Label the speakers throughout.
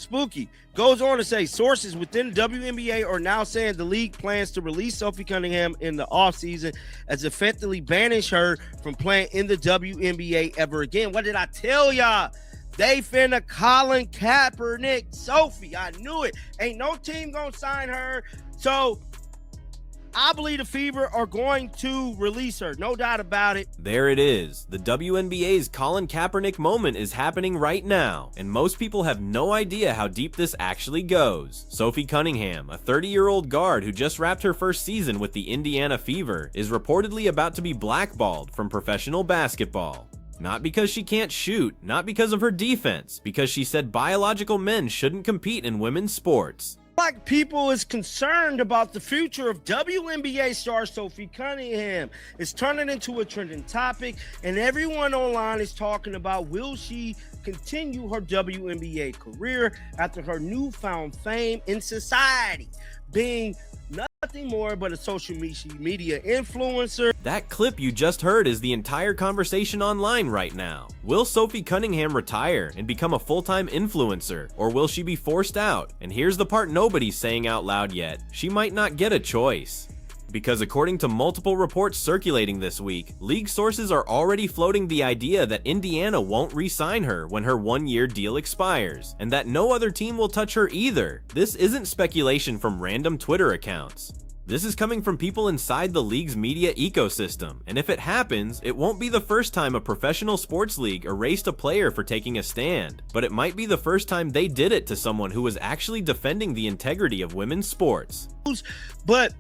Speaker 1: Spooky goes on to say sources within the WNBA are now saying the league plans to release Sophie Cunningham in the offseason as effectively banish her from playing in the WNBA ever again. What did I tell y'all? They finna Colin Kaepernick Sophie. I knew it. Ain't no team gonna sign her. So I believe the Fever are going to release her. No doubt about it.
Speaker 2: There it is. The WNBA's Colin Kaepernick moment is happening right now, and most people have no idea how deep this actually goes. Sophie Cunningham, a 30-year-old guard who just wrapped her first season with the Indiana Fever, is reportedly about to be blackballed from professional basketball. Not because she can't shoot, not because of her defense, because she said biological men shouldn't compete in women's sports.
Speaker 1: Black people is concerned about the future of WNBA star Sophie Cunningham. It's turning into a trending topic, and everyone online is talking about, will she continue her WNBA career after her newfound fame in society, being nothing more but a social media influencer.
Speaker 2: That clip you just heard is the entire conversation online right now. Will Sophie Cunningham retire and become a full-time influencer, or will she be forced out? And here's the part nobody's saying out loud yet. She might not get a choice. Because according to multiple reports circulating this week, league sources are already floating the idea that Indiana won't re-sign her when her one-year deal expires, and that no other team will touch her either. This isn't speculation from random Twitter accounts. This is coming from people inside the league's media ecosystem, and if it happens, it won't be the first time a professional sports league erased a player for taking a stand, but it might be the first time they did it to someone who was actually defending the integrity of women's sports.
Speaker 1: But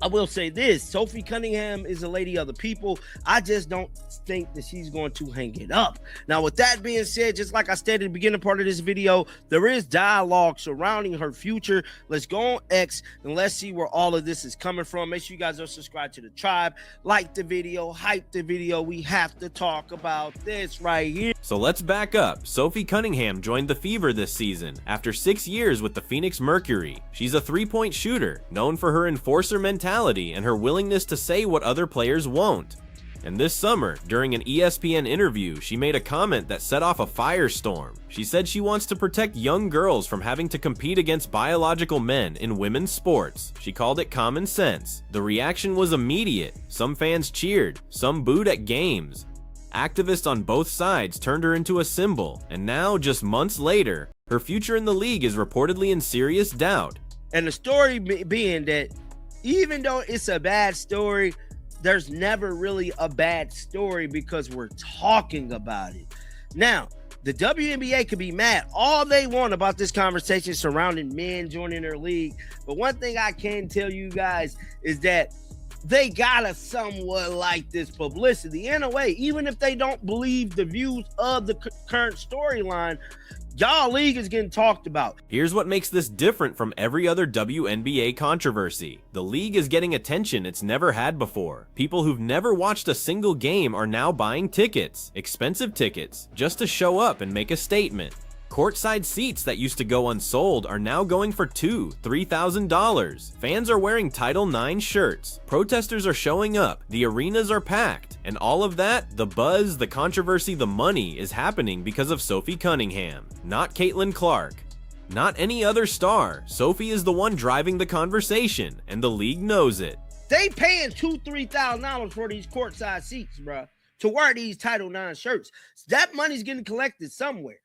Speaker 1: I will say this, Sophie Cunningham is a lady of the people. I just don't think that she's going to hang it up. Now, with that being said, just like I stated in the beginning part of this video, there is dialogue surrounding her future. Let's go on X and let's see where all of this is coming from. Make sure you guys are subscribed to the tribe, like the video, hype the video. We have to talk about this right here.
Speaker 2: So let's back up. Sophie Cunningham joined the Fever this season after 6 years with the Phoenix Mercury. She's a three-point shooter, known for her enforcer mentality and her willingness to say what other players won't. And this summer, during an ESPN interview, she made a comment that set off a firestorm. She said she wants to protect young girls from having to compete against biological men in women's sports. She called it common sense. The reaction was immediate. Some fans cheered, some booed at games. Activists on both sides turned her into a symbol, and now, just months later, her future in the league is reportedly in serious doubt.
Speaker 1: And the story being that even though it's a bad story, there's never really a bad story because we're talking about it. Now, the WNBA could be mad all they want about this conversation surrounding men joining their league, but one thing I can tell you guys is that they gotta somewhat like this publicity. In a way, even if they don't believe the views of the current storyline, y'all league is getting talked about.
Speaker 2: Here's what makes this different from every other WNBA controversy. The league is getting attention it's never had before. People who've never watched a single game are now buying tickets, expensive tickets, just to show up and make a statement. Courtside seats that used to go unsold are now going for $2,000, $3,000. Fans are wearing Title IX shirts. Protesters are showing up. The arenas are packed. And all of that, the buzz, the controversy, the money, is happening because of Sophie Cunningham, not Caitlin Clark. Not any other star. Sophie is the one driving the conversation, and the league knows it.
Speaker 1: They paying $2,000, $3,000 for these courtside seats, bro, to wear these Title IX shirts. That money's getting collected somewhere.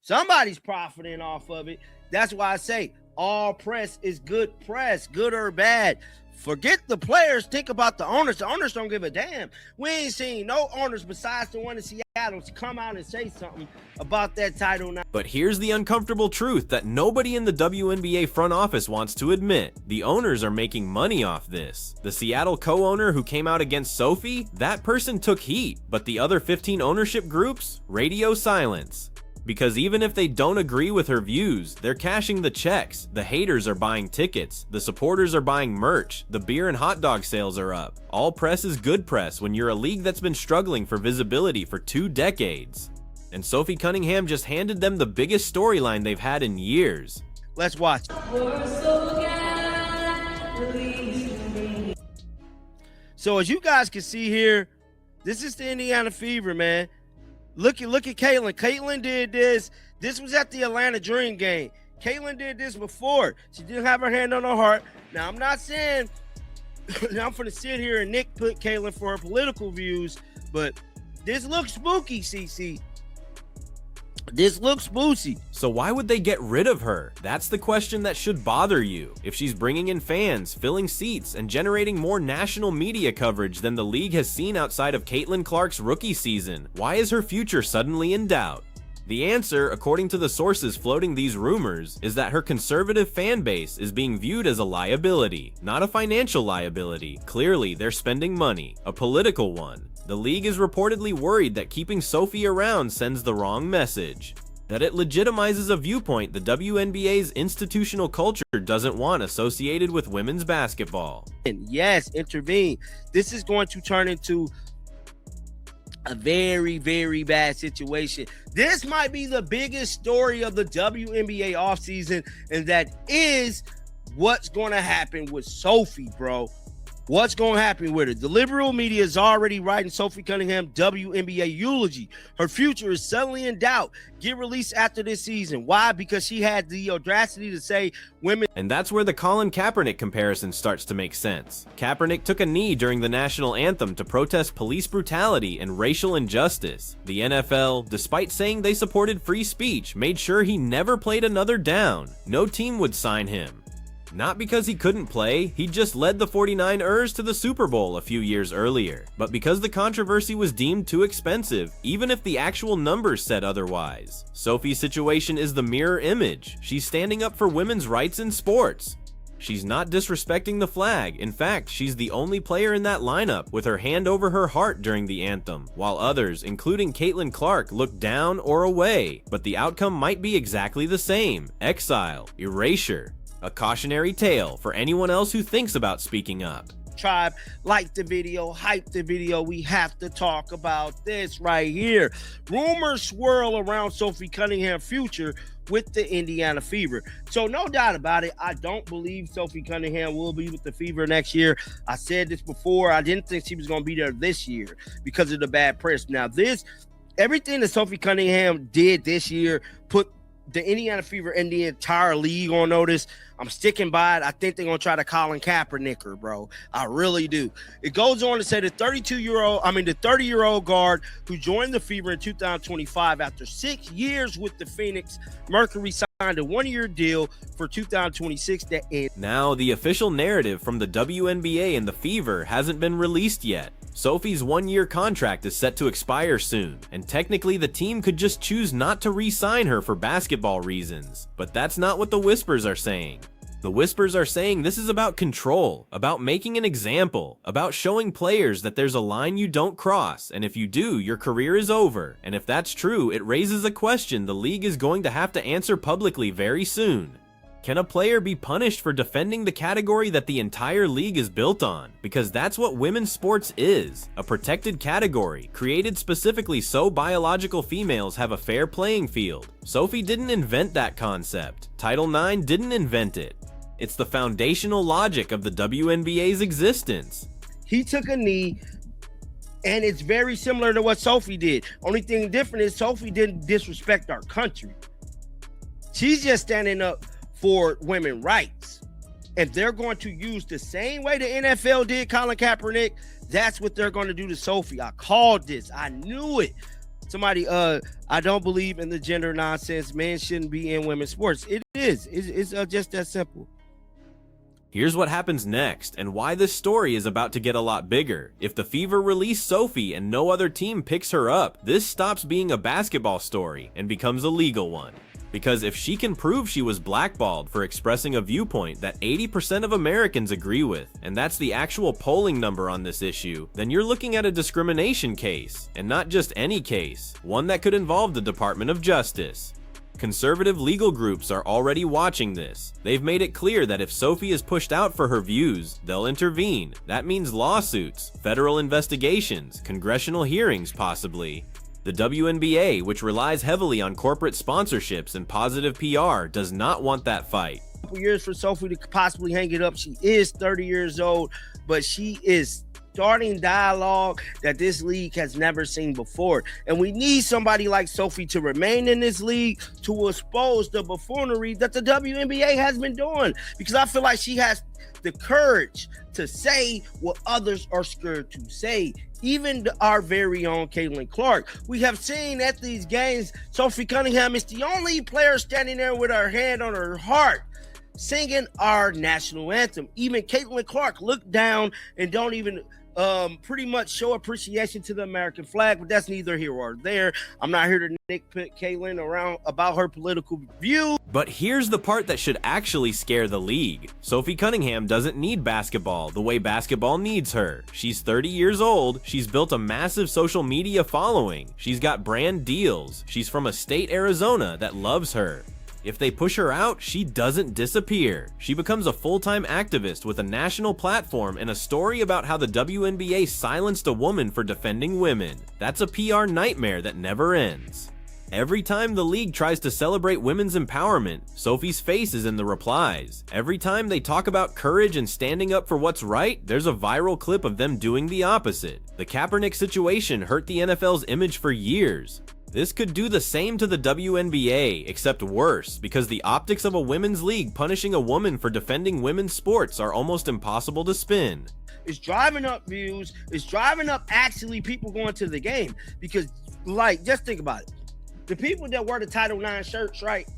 Speaker 1: Somebody's profiting off of it. That's why I say all press is good press, good or bad. Forget the players, think about the owners. The owners don't give a damn. We ain't seen no owners besides the one in Seattle to come out and say something about that Title IX.
Speaker 2: But here's the uncomfortable truth that nobody in the WNBA front office wants to admit. The owners are making money off this. The Seattle co-owner who came out against Sophie, that person took heat, but the other 15 ownership groups, radio silence. Because even if they don't agree with her views, they're cashing the checks, the haters are buying tickets, the supporters are buying merch, the beer and hot dog sales are up. All press is good press when you're a league that's been struggling for visibility for 2 decades. And Sophie Cunningham just handed them the biggest storyline they've had in years.
Speaker 1: Let's watch. So as you guys can see here, this is the Indiana Fever, man. Look at Caitlin. Caitlin did this. This was at the Atlanta Dream game. Caitlyn did this before. She didn't have her hand on her heart. Now, I'm not saying I'm going to sit here and nitpick Caitlyn for her political views, but this looks spooky, CC. This looks spooky.
Speaker 2: So why would they get rid of her? That's the question that should bother you. If she's bringing in fans, filling seats, and generating more national media coverage than the league has seen outside of Caitlin Clark's rookie season, why is her future suddenly in doubt? The answer, according to the sources floating these rumors, is that her conservative fan base is being viewed as a liability, not a financial liability. Clearly, they're spending money, a political one. The league is reportedly worried that keeping Sophie around sends the wrong message, that it legitimizes a viewpoint the WNBA's institutional culture doesn't want associated with women's basketball.
Speaker 1: And yes, intervene. This is going to turn into a very, very bad situation. This might be the biggest story of the WNBA offseason, and that is what's going to happen with Sophie, bro. What's going to happen with her? The liberal media is already writing Sophie Cunningham WNBA eulogy. Her future is suddenly in doubt. Get released after this season. Why? Because she had the audacity to say women.
Speaker 2: And that's where the Colin Kaepernick comparison starts to make sense. Kaepernick took a knee during the national anthem to protest police brutality and racial injustice. The NFL, despite saying they supported free speech, made sure he never played another down. No team would sign him. Not because he couldn't play, he just led the 49ers to the Super Bowl a few years earlier, but because the controversy was deemed too expensive, even if the actual numbers said otherwise. Sophie's situation is the mirror image. She's standing up for women's rights in sports. She's not disrespecting the flag. In fact, she's the only player in that lineup with her hand over her heart during the anthem, while others, including Caitlin Clark, look down or away. But the outcome might be exactly the same: exile, erasure. A cautionary tale for anyone else who thinks about speaking up.
Speaker 1: Tribe, like the video, hype the video. We have to talk about this right here. Rumors swirl around Sophie Cunningham's future with the Indiana Fever. So no doubt about it, I don't believe Sophie Cunningham will be with the Fever next year. I said this before. I didn't think she was going to be there this year because of the bad press. Now everything that Sophie Cunningham did this year put the Indiana Fever and the entire league on notice. I'm sticking by it. I think they're going to try to Colin Kaepernick her, bro. I really do. It goes on to say the 30-year-old guard who joined the Fever in 2025 after 6 years with the Phoenix Mercury signed a one-year deal for 2026 that ends.
Speaker 2: Now, the official narrative from the WNBA and the Fever hasn't been released yet. Sophie's one-year contract is set to expire soon, and technically the team could just choose not to re-sign her for basketball reasons. But that's not what the whispers are saying. The whispers are saying this is about control, about making an example, about showing players that there's a line you don't cross, and if you do, your career is over. And if that's true, it raises a question the league is going to have to answer publicly very soon. Can a player be punished for defending the category that the entire league is built on? Because that's what women's sports is, a protected category, created specifically so biological females have a fair playing field. Sophie didn't invent that concept. Title IX didn't invent it. It's the foundational logic of the WNBA's existence.
Speaker 1: He took a knee, and it's very similar to what Sophie did. Only thing different is Sophie didn't disrespect our country. She's just standing up for women's rights. If they're going to use the same way the NFL did Colin Kaepernick, that's what they're going to do to Sophie. I called this. I knew it. Somebody, I don't believe in the gender nonsense. Men shouldn't be in women's sports. It is. It's just that simple.
Speaker 2: Here's what happens next, and why this story is about to get a lot bigger. If the Fever release Sophie and no other team picks her up, this stops being a basketball story and becomes a legal one. Because if she can prove she was blackballed for expressing a viewpoint that 80% of Americans agree with, and that's the actual polling number on this issue, then you're looking at a discrimination case, and not just any case, one that could involve the Department of Justice. Conservative legal groups are already watching this. They've made it clear that if Sophie is pushed out for her views, they'll intervene. That means lawsuits, federal investigations, congressional hearings possibly. The WNBA, which relies heavily on corporate sponsorships and positive PR, does not want that fight.
Speaker 1: Couple years for Sophie to possibly hang it up. She is 30 years old, but she is starting dialogue that this league has never seen before. And we need somebody like Sophie to remain in this league to expose the buffoonery that the WNBA has been doing. Because I feel like she has the courage to say what others are scared to say. Even our very own Caitlin Clark. We have seen at these games, Sophie Cunningham is the only player standing there with her hand on her heart, singing our national anthem. Even Caitlin Clark looked down and don't even pretty much show appreciation to the American flag, but that's neither here or there. I'm not here to nitpick Caitlin around about her political views.
Speaker 2: But here's the part that should actually scare the league. Sophie Cunningham doesn't need basketball the way basketball needs her. She's 30 years old, she's built a massive social media following, she's got brand deals, she's from a state, Arizona, that loves her. If they push her out, she doesn't disappear. She becomes a full-time activist with a national platform and a story about how the WNBA silenced a woman for defending women. That's a PR nightmare that never ends. Every time the league tries to celebrate women's empowerment, Sophie's face is in the replies. Every time they talk about courage and standing up for what's right, there's a viral clip of them doing the opposite. The Kaepernick situation hurt the NFL's image for years. This could do the same to the WNBA, except worse, because the optics of a women's league punishing a woman for defending women's sports are almost impossible to spin.
Speaker 1: It's driving up views. It's driving up actually people going to the game. Because, like, just think about it. The people that wear the Title IX shirts, right?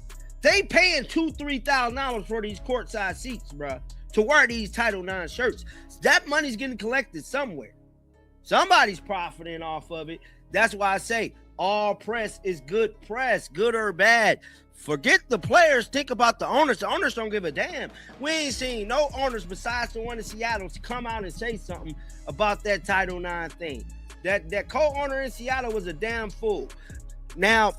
Speaker 1: They paying $2,000-$3,000 for these courtside seats, bro, to wear these Title IX shirts. That money's getting collected somewhere. Somebody's profiting off of it. That's why I say all press is good press, good or bad. Forget the players, think about the owners. The owners don't give a damn. We ain't seen no owners besides the one in Seattle to come out and say something about that Title IX thing. That co-owner in Seattle was a damn fool. Now,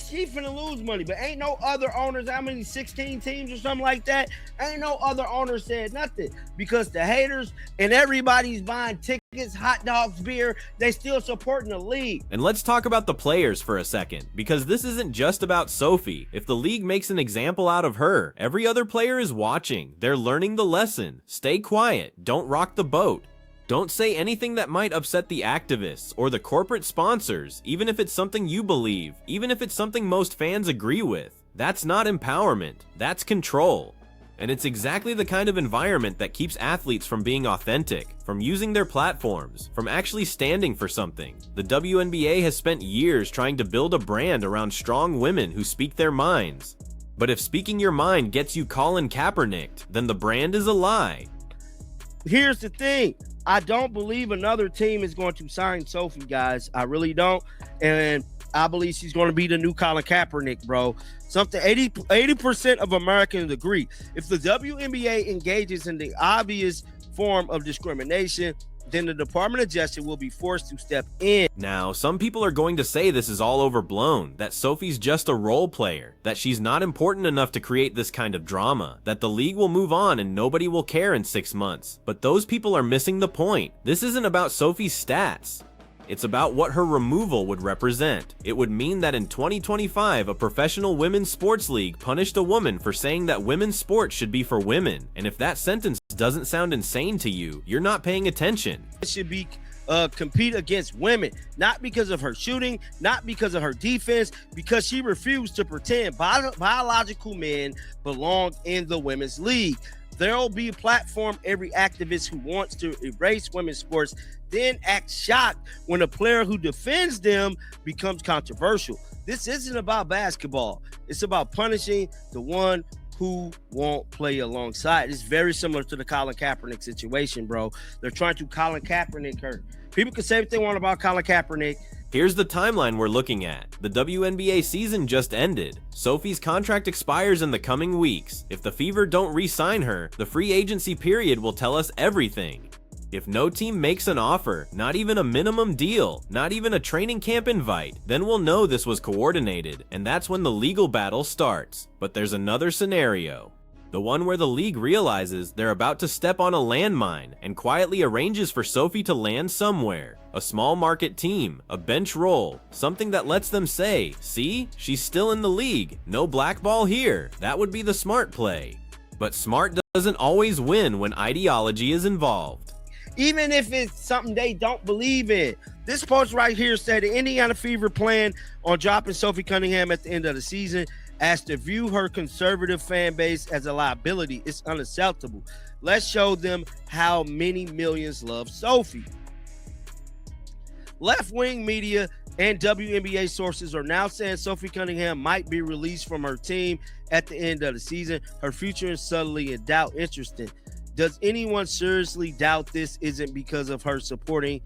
Speaker 1: she finna lose money, but ain't no other owners, how many, 16 teams or something like that? Ain't no other owners said nothing because the haters and everybody's buying tickets, hot dogs, beer, they still supporting the league.
Speaker 2: And let's talk about the players for a second, because this isn't just about Sophie. If the league makes an example out of her, every other player is watching. They're learning the lesson. Stay quiet. Don't rock the boat. Don't say anything that might upset the activists or the corporate sponsors, even if it's something you believe, even if it's something most fans agree with. That's not empowerment, that's control. And it's exactly the kind of environment that keeps athletes from being authentic, from using their platforms, from actually standing for something. The WNBA has spent years trying to build a brand around strong women who speak their minds. But if speaking your mind gets you Colin Kaepernick, then the brand is a lie.
Speaker 1: Here's the thing. I don't believe another team is going to sign Sophie, guys. I really don't. And I believe she's going to be the new Colin Kaepernick, bro. Something 80% of Americans agree. If the WNBA engages in the obvious form of discrimination, then the Department of Justice will be forced to step in.
Speaker 2: Now, some people are going to say this is all overblown, that Sophie's just a role player, that she's not important enough to create this kind of drama, that the league will move on and nobody will care in 6 months. But those people are missing the point. This isn't about Sophie's stats. It's about what her removal would represent. It would mean that in 2025, a professional women's sports league punished a woman for saying that women's sports should be for women. And if that sentence doesn't sound insane to you, you're not paying attention.
Speaker 1: It should be compete against women, not because of her shooting, not because of her defense, because she refused to pretend biological men belong in the women's league. There'll be a platform every activist who wants to erase women's sports then acts shocked when a player who defends them becomes controversial. This isn't about basketball. It's about punishing the one who won't play alongside. It's very similar to the Colin Kaepernick situation, bro. They're trying to Colin Kaepernick her. People can say what they want about Colin Kaepernick.
Speaker 2: Here's the timeline we're looking at. The WNBA season just ended. Sophie's contract expires in the coming weeks. If the Fever don't re-sign her, the free agency period will tell us everything. If no team makes an offer, not even a minimum deal, not even a training camp invite, then we'll know this was coordinated, and that's when the legal battle starts. But there's another scenario. The one where the league realizes they're about to step on a landmine and quietly arranges for Sophie to land somewhere. A small market team, a bench role, something that lets them say, see, she's still in the league, no blackball here. That would be the smart play. But smart doesn't always win when ideology is involved.
Speaker 1: even if it's something they don't believe in. This post right here said the Indiana Fever plan on dropping Sophie Cunningham at the end of the season as to view her conservative fan base as a liability is unacceptable. Let's show them how many millions love Sophie. Left-wing media and WNBA sources are now saying Sophie Cunningham might be released from her team at the end of the season. Her future is subtly in doubt. Interesting. Does anyone seriously doubt this isn't because of her supporting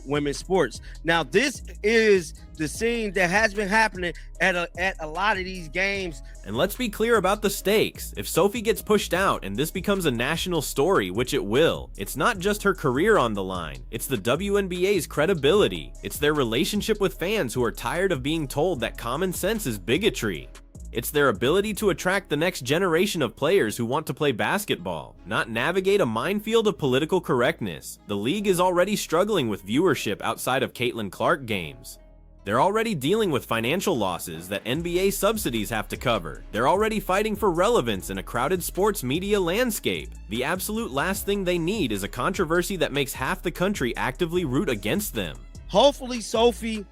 Speaker 1: women's sports? Now, this is the scene that has been happening at a lot of these games.
Speaker 2: And let's be clear about the stakes. If Sophie gets pushed out and this becomes a national story, which it will, it's not just her career on the line. It's the WNBA's credibility. It's their relationship with fans who are tired of being told that common sense is bigotry. It's their ability to attract the next generation of players who want to play basketball, not navigate a minefield of political correctness. The league is already struggling with viewership outside of Caitlin Clark games. They're already dealing with financial losses that NBA subsidies have to cover. They're already fighting for relevance in a crowded sports media landscape. The absolute last thing they need is a controversy that makes half the country actively root against them.
Speaker 1: Hopefully, Sophie,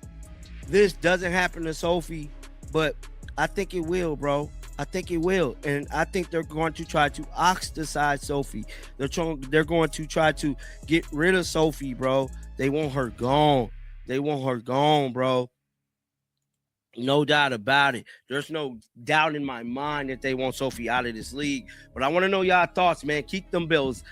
Speaker 1: this doesn't happen to Sophie, but I think it will, bro. I think it will. And I think they're going to try to ostracize Sophie. They're going to try to get rid of Sophie, bro. They want her gone. They want her gone, bro. No doubt about it. There's no doubt in my mind that they want Sophie out of this league. But I want to know y'all thoughts, man. Keep them bells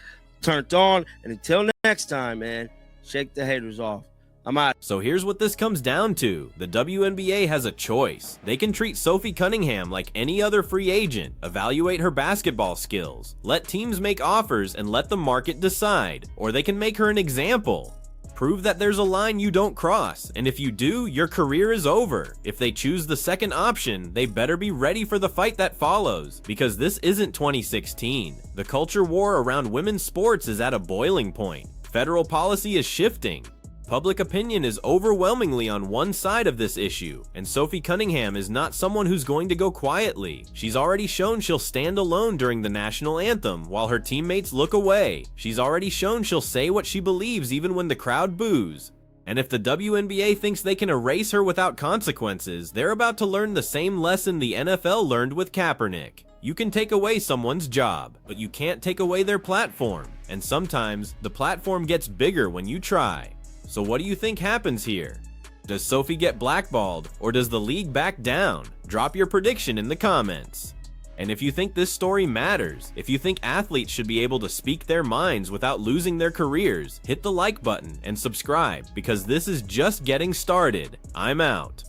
Speaker 1: turned on. And until next time, man, shake the haters off. I'm out.
Speaker 2: So here's what this comes down to. The WNBA has a choice. They can treat Sophie Cunningham like any other free agent, evaluate her basketball skills, let teams make offers and let the market decide. Or they can make her an example. Prove that there's a line you don't cross, and if you do, your career is over. If they choose the second option, they better be ready for the fight that follows, because this isn't 2016. The culture war around women's sports is at a boiling point. Federal policy is shifting. Public opinion is overwhelmingly on one side of this issue, and Sophie Cunningham is not someone who's going to go quietly. She's already shown she'll stand alone during the national anthem while her teammates look away. She's already shown she'll say what she believes even when the crowd boos. And if the WNBA thinks they can erase her without consequences, they're about to learn the same lesson the NFL learned with Kaepernick. You can take away someone's job, but you can't take away their platform. And sometimes, the platform gets bigger when you try. So what do you think happens here? Does Sophie get blackballed, or does the league back down? Drop your prediction in the comments. And if you think this story matters, if you think athletes should be able to speak their minds without losing their careers, hit the like button and subscribe, because this is just getting started. I'm out.